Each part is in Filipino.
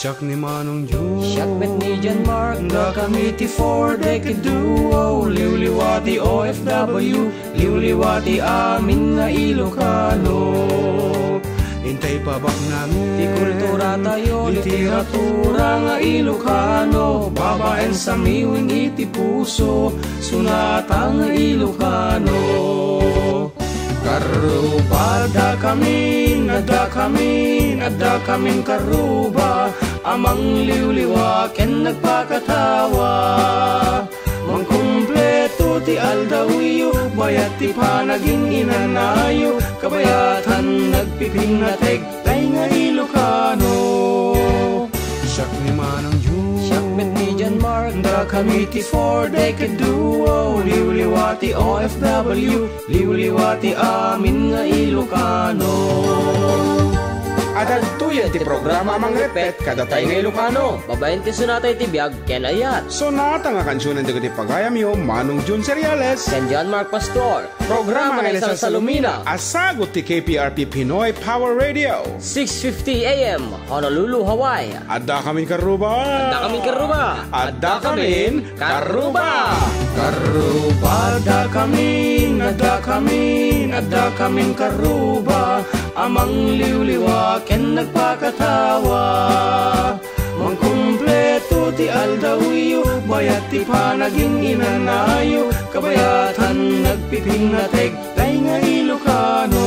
Siak ni Manong June, siak bet ni John Mark, da kami ti four-decade duo. Liwliwati OFW, liwliwati amin nga Ilocano. Hintay pa bak namin ti kultura tayo, literatura nga Ilocano. Babaen sa miwing iti puso, sunata nga Ilocano. Karuba da kamin karuba. Amang liwliwa ken nagpakatawa. Mangkumpleto ti aldawiyo, bayat ti panaging inanayo. Kabayatan nagpiping na tegtay nga Ilocano. Siak ni Manong June, siak bet ni John Mark, da kami ti four-decade duo. Liwliwati OFW, liwliwati amin nga Ilocano. Adal tuyan ti programa mang repet kada tayo nga Ilocano. babaen ti sunatay ti biag ken ayat. Sonata nga kansyonan di ko ti pagayam yo Manong June Seriales. Ken John Mark Pastor. Programa nga Isang Salumina. Asagot ti KPRP Pinoy Power Radio. 6:50 AM, Honolulu, Hawaii. Adda kaming karuba. Adda kaming karuba. Adda kaming karuba. Karuba da kaming karuba. Amang liwliwa ken nagpakatawa. Mangkumpleto ti aldawiyo, bayat ti panaging inanayo. Kabayatan nagpiping na tegtay nga Ilocano.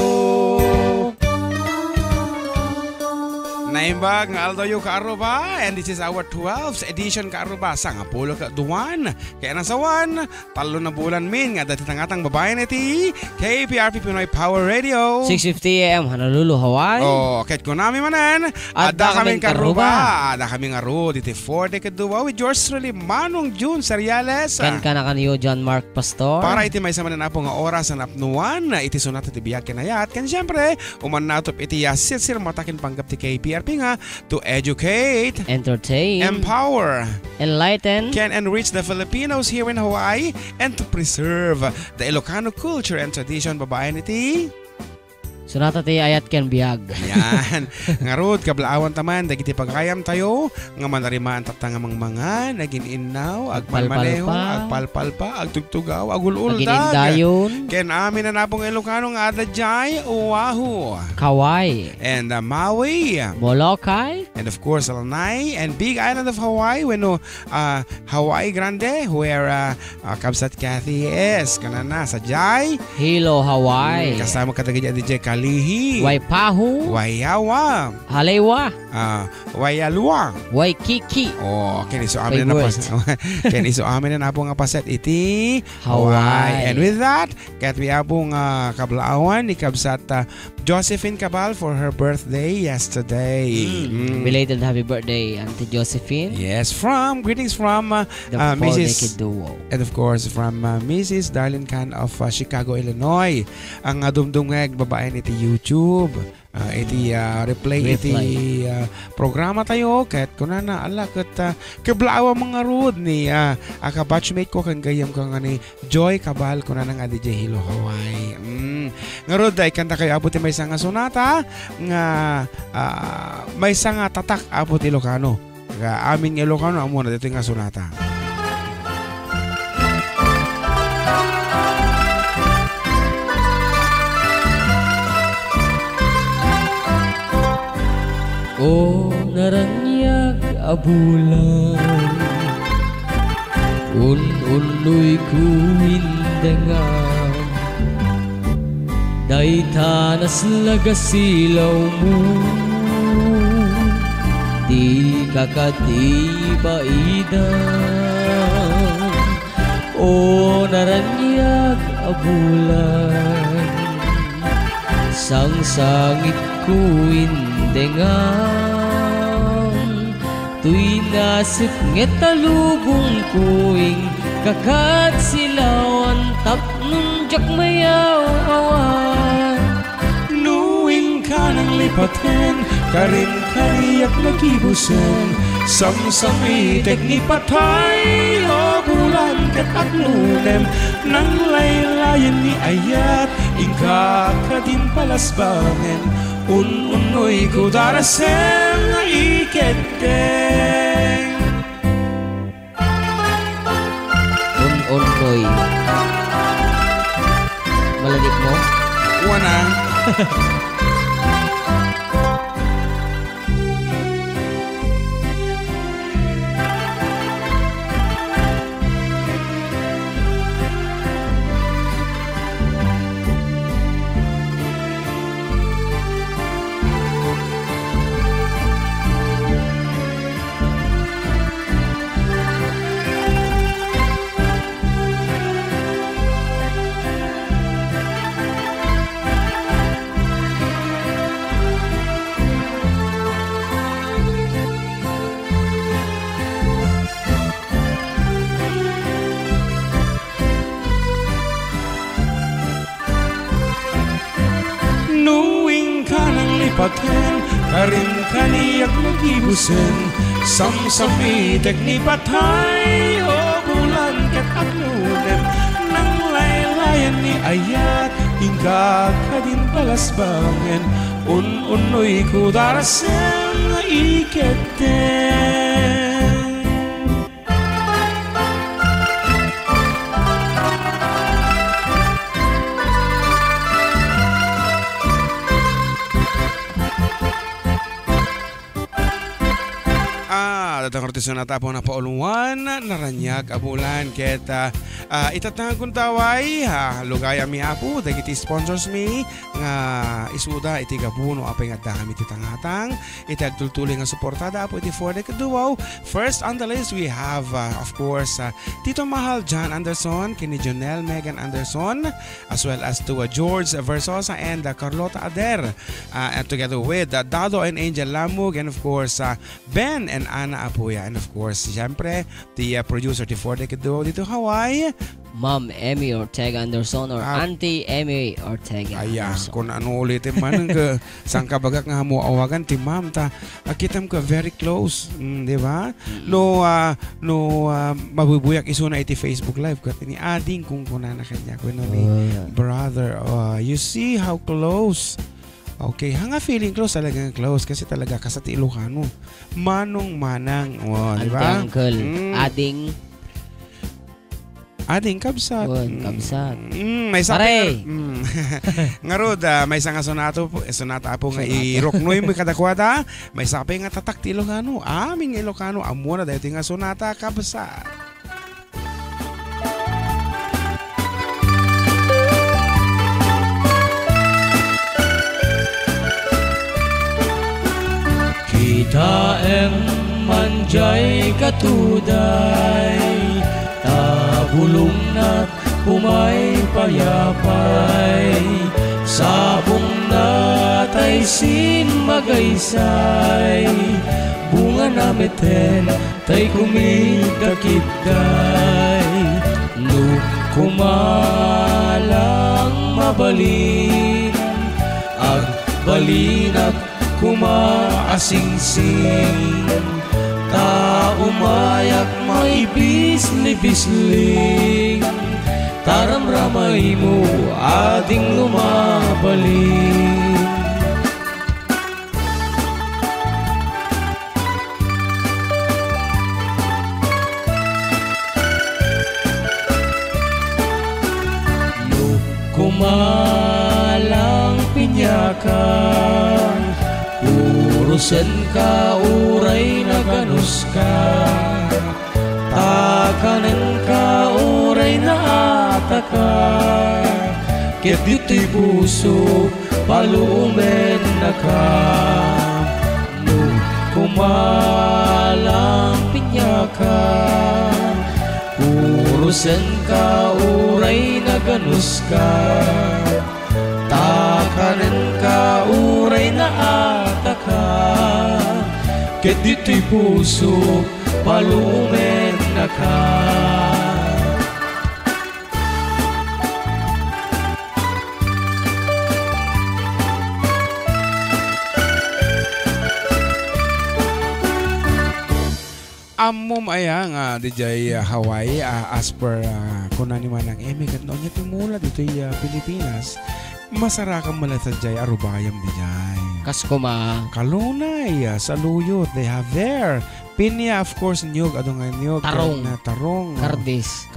Naimbag nga Aldayo Kaaruba, and this is our 12th edition Kaaruba sa nga pulo ka duwan. Kaya nasawan, talo na bulan min nga dati tangatang babae niti KPRP Pinoy Power Radio. 6:50 AM, Honolulu, Hawaii. Oh, kahit ko namin manan, adda kaming Kaaruba. Adda kaming aro diti 4-decade duwa with yours truly Manong June Seriales. Ken ka na kaniyo John Mark Pastor. Para iti may sama na po nga oras na napnuan, iti sunat iti biyak kinayat. Ken siyempre, uman natop iti sir matakin panggap ti KPRP nga to educate, entertain, empower, enlighten, can enrich the Filipinos here in Hawaii, and to preserve the Ilocano culture and tradition. Babae niti sunata ti ayat ken biag. yan. Ngarod, kablaawan taman, dagiti pagkayam tayo, nga manarimaan tatangamang mga, naging inaw, agpalmaneho, agpalpalpa, agtugtugaw, agululdag. Aginindayon. Ken amin na napong Ilocano nga adajay, Oahu, Kauai, and Maui, Molokai, and of course Lanai, and Big Island of Hawaii, Hawaii Grande, where Kabsat Cathy is, kanana, sa Jai, Hilo, Hawaii, kasama katagay DJ Kalihi, Waipahu, Waiawa, Halewa, Waialua, Waikiki. oh, kiniso amin na paset. Kiniso amin na po nga paset iti Hawaii. And with that, kat we abong kablaawan ni Kabsat Josephine Cabal for her birthday yesterday. Belated happy birthday, Auntie Josephine. Yes, greetings from The Mrs. Duo. And of course from Mrs. Darlene Khan of Chicago, Illinois. Ang dumdumeg babae niti YouTube. Iti replay iti programa tayo kahit kuna na ala kat kablaawa mga rood ni akabatchmate ko kang gayam kang ni Joy Cabal kuna nga DJ Hilo Hawaii. Nga rood ay kanta kayo abot may isang sonata nga may isang tatak abot Ilocano. Amin nga Ilocano amo na dito nga sonata. O naranyag abulan, unoy kuwindangan, daitanas lagasilaw mo, di kakatibaidan. O naranyag abulan, sangsangit kuwindangan, tuy nasip ngetalubong kuing kakat silawan tapnun jak mayawan. Nuwing ka nang lipatin, karin kariyak nagibusin, samsamitek ni patay o bulan kat agnunem, nang laylayan ni ayat, ingka ka din palasbangin, unoy ko darasem nga ikette. paten karin kaniyak nagibusen samsami tekni patay o bulan ket agnunem nang laylayan ni ayat hingga kadin balas bangen unoy kudarasen iketen. Datang artista na tapo na pauluan naranyag abulan keta itatang kung taway lugay ami apo dagiti sponsors mi nga isuda iti gapuno apay nga dami iti tangatang itagtultuloy nga suportada apo iti for the kaduaw. First on the list we have of course Tito Mahal John Anderson, kini Jonel Megan Anderson, as well as to George Versosa and Carlota Ader, and together with Dado and Angel Lamug, and of course Ben and Ana Apuya, and of course siyempre the producer ti for the kaduaw dito Hawaii, Ma'am Emmy Ortega Anderson or Auntie Emmy Ortega Anderson. Kung ano ulitin man sang kabagak nga mo awagan ti ma'am ta kitam ka very close, di ba? No mabubuyak iso na iti Facebook live kat ni ading kung kuna na kanya kuno ni brother, you see how close. Okay, hanga feeling close talagang close kasi talaga kasati Ilocano. Manong-manang, di ba? Uncle, ading kabsat. Kabsat. May sabi ngarod, may isang sonata po nga iroknoy mo kadakwada, may sabi nga tatak ti Ilocano, aming Ilocano, amuna dahil nga sonata kabsat. Taem manjay katuday, tabulong na't kumay payapay, sabong natay sin magaysay, bunga nameten tay kumidakitday, no kumalang mabalin, ag balinat kumaasing-sing, ta umayak maibis-libisling, taramramay mo ading lumabalin. No kumalang pinyakan, urusan ka, uray na ganus ka, takanan ka, uray na ataka, ket dito'y puso, palumen na ka. No kumalang pinyakan, urusan ka, uray na ganus ka, takanan ka, uray na ataka, ket dito'y puso, palumen na ka. Amom ayang DJ Hawaii as per kunani man ang emigat noon niya tumula dito Pilipinas, masara kang malasadjay arubayam dijay. Kaskuma. Kalunay, Saluyot, they have there. Pinya, of course, niyog, adong niyog. Tarong. Tarong. Kardis.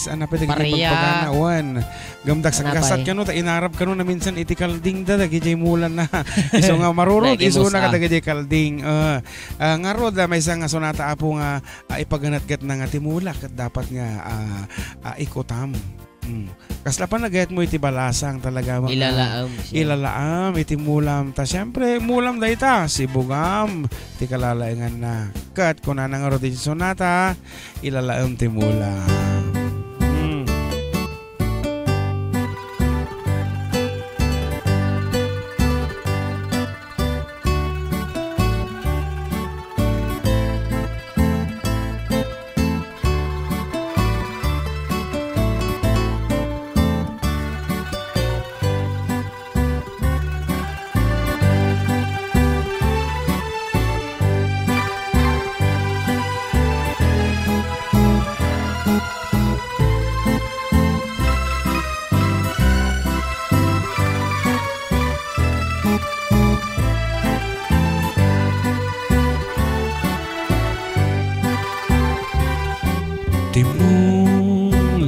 Ano pwede Paria. pagpaganawan. Gamdag sa kasat Anapay. kano, inarap kano na minsan iti kalding da, dagijay mulan na. Iso nga marurod, Lagi iso na musa. ka dagijay kalding. Nga rod, may isang nga sonata apo nga ipaganat-gat na nga timula, kat dapat nga ikotam. Kasla pa nagayat mo iti balasang talaga mga ilalaam iti mulam ta syempre mulam da ita si bugam ti kalalaingan na kat kuna nang rodi sonata ilalaam ti mulam.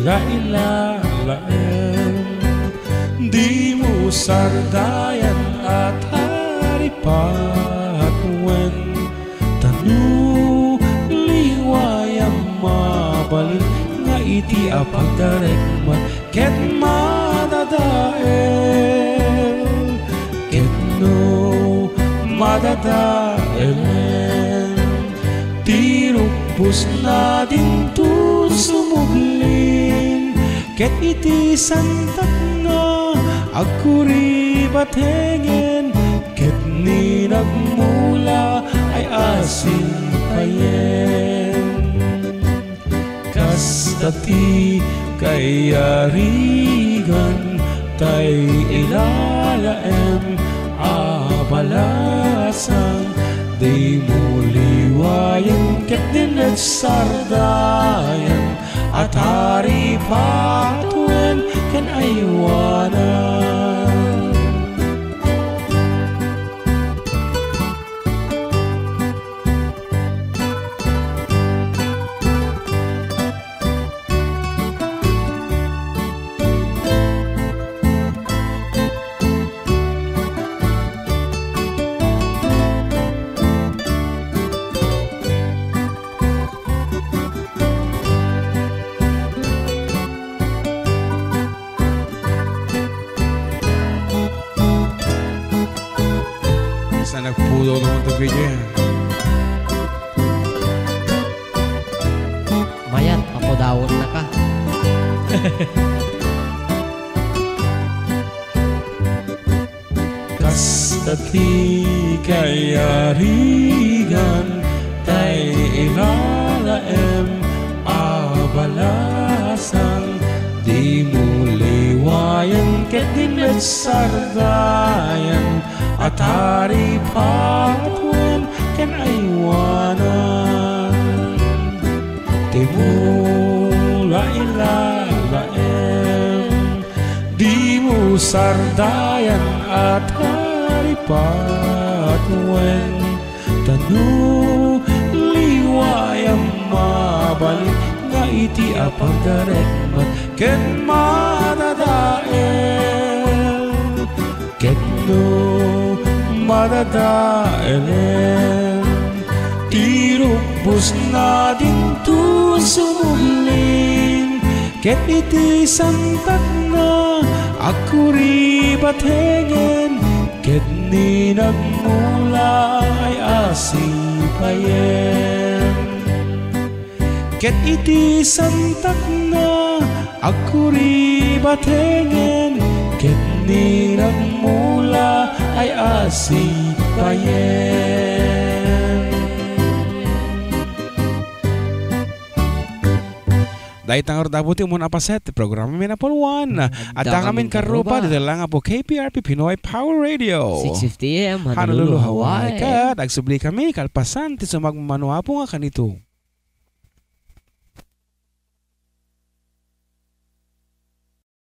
Ilalaem, di mo sardayan at haripatwen, tanu liwayang mabalin nga iti apagdarekman ket madadael, ket no madadaelen, tirupos na din to sumuglin. Ket iti santak nga agkuri batengen, ket ni nagmula ay asin payen. Kas dati kay arigan tay ilalaem abalasang, di mo liwayan ket dinet sardayan at haripatwen ken aywanan. Nagpudo naman ito video. Mayat, papudawon na ka. Kas dati kay arigan tay ilalaem abalasang, di mo liwayan ket dinet sardayan at haripatwen ken aywanan. Di mo ilalaem, di mo sardayan at haripatwen, tanu liwayang mabalik nga iti apagdarekman ken madadael, ket no madadaelen, tirupos na din to sumuglin. Ket iti santak na agkuri batengen, ket ni nagmula ay asipayen. Ket iti santak na agkuri batengen, ket ni nagmula ay asipayen. Dahil tangor dabuti muna paset, programa Minapol 1. At kami karupa, dito lang po KPRP Pinoy Power Radio. 6:50 AM, Honolulu, Hawaii. Kat, agsubli kami, kalpasan, ti sumagmamanuha po nga kanito.